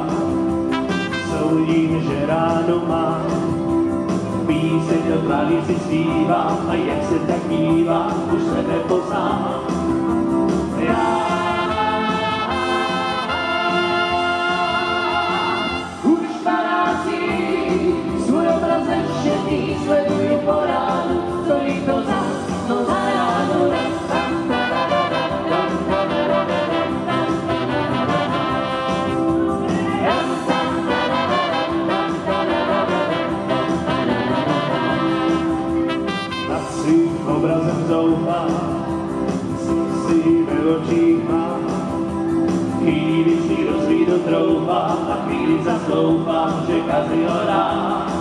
zpívá, soudím, že ráno má. Píseň do tváří si zpívá a jak se tak dívá, už se nepozná. Už 12 svůj obrazek šedý sleduju po ránu, stojí to za ráno. Nad svým obrazem zoufá, si ve očích má. Chvíli si rozvído troufá a chvíli zasloufám, že kazí ho rád.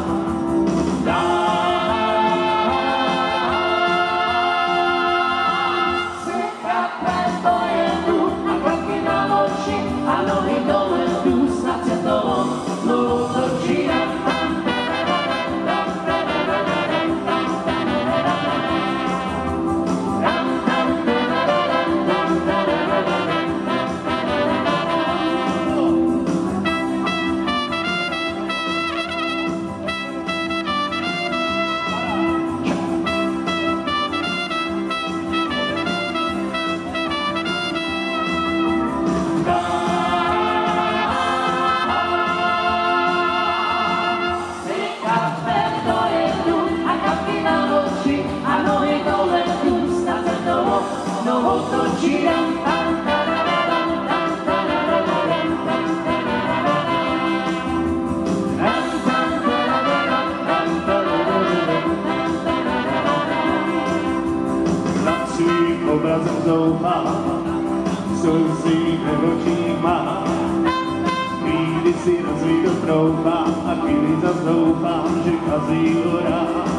Obrazem zoufá, slzy ve očích má. Chvíli si rozvído troufám a chvíli zas doufám, že kazí ho rád.